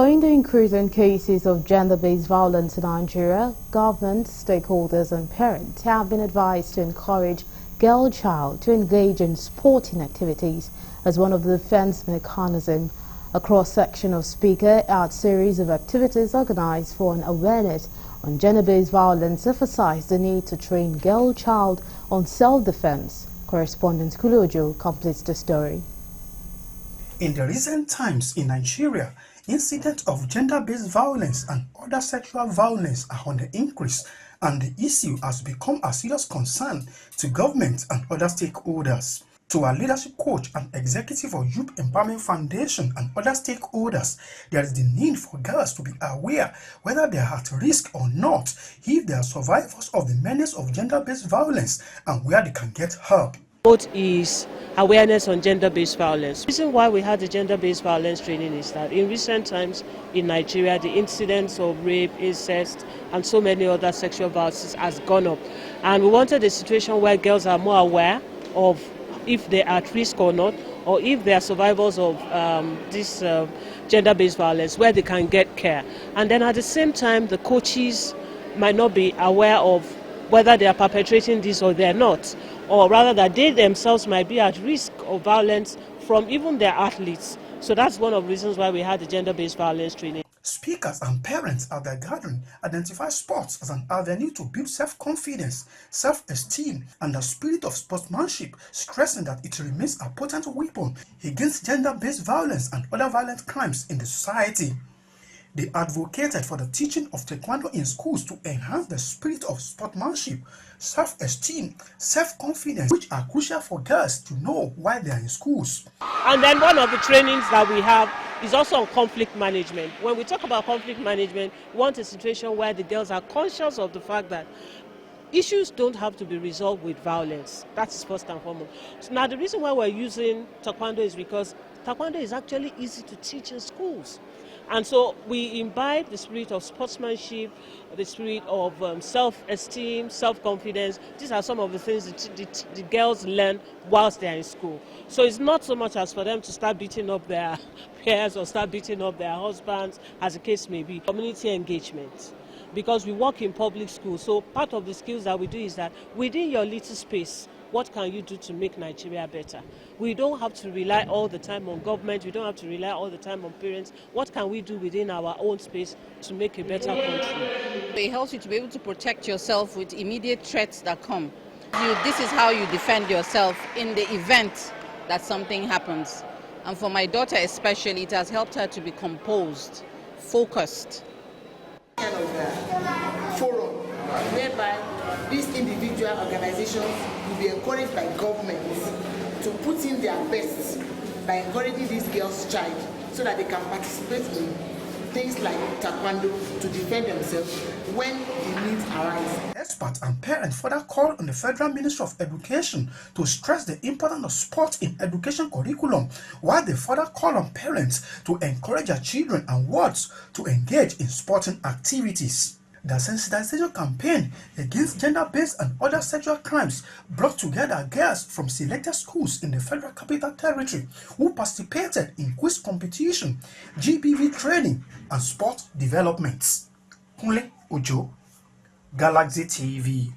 Owing the increase in cases of gender-based violence in Nigeria, government, stakeholders and parents have been advised to encourage girl child to engage in sporting activities as one of the defense mechanisms. A cross-section of speakers at a series of activities organized for an awareness on gender-based violence emphasized the need to train girl child on self-defense. Correspondent Kulojo completes the story. In the recent times in Nigeria, incidents of gender-based violence and other sexual violence are on the increase, and the issue has become a serious concern to government and other stakeholders. To our leadership coach and executive of Youth Empowerment Foundation and other stakeholders, there is the need for girls to be aware whether they are at risk or not, if they are survivors of the menace of gender-based violence, and where they can get help. What is awareness on gender-based violence? The reason why we had the gender-based violence training is that in recent times in Nigeria, the incidence of rape, incest, and so many other sexual violences has gone up. And we wanted a situation where girls are more aware of if they are at risk or not, or if they are survivors of this gender-based violence, where they can get care. And then at the same time, the coaches might not be aware of whether they are perpetrating this or they are not, or rather that they themselves might be at risk of violence from even their athletes. So that's one of the reasons why we had the gender-based violence training. Speakers and parents at their gathering identify sports as an avenue to build self-confidence, self-esteem, and the spirit of sportsmanship, stressing that it remains a potent weapon against gender-based violence and other violent crimes in the society. They advocated for the teaching of taekwondo in schools to enhance the spirit of sportsmanship, self-esteem, self-confidence, which are crucial for girls to know why they are in schools. And then one of the trainings that we have is also on conflict management. When we talk about conflict management, we want a situation where the girls are conscious of the fact that issues don't have to be resolved with violence. That's first and foremost. So now the reason why we're using taekwondo is because taekwondo is actually easy to teach in schools. And so we imbibe the spirit of sportsmanship, the spirit of self-esteem, self-confidence. These are some of the things that the girls learn whilst they're in school. So it's not so much as for them to start beating up their peers or start beating up their husbands, as the case may be. Community engagement. Because we work in public schools, so part of the skills that we do is that within your little space, what can you do to make Nigeria better? We don't have to rely all the time on government. We don't have to rely all the time on parents. What can we do within our own space to make a better country? It helps you to be able to protect yourself with immediate threats that come. This is how you defend yourself in the event that something happens. And for my daughter especially, it has helped her to be composed, focused. Kind of forum whereby these individual organizations will be encouraged by governments to put in their best by encouraging these girls' child so that they can participate in things like taekwondo to defend themselves when the needs arise. Experts and parents further called on the Federal Ministry of Education to stress the importance of sports in education curriculum, while they further call on parents to encourage their children and wards to engage in sporting activities. The sensitization campaign against gender-based and other sexual crimes brought together girls from selected schools in the Federal Capital Territory who participated in quiz competition, GBV training, and sport developments. Kunle Ojo, Galaxy TV.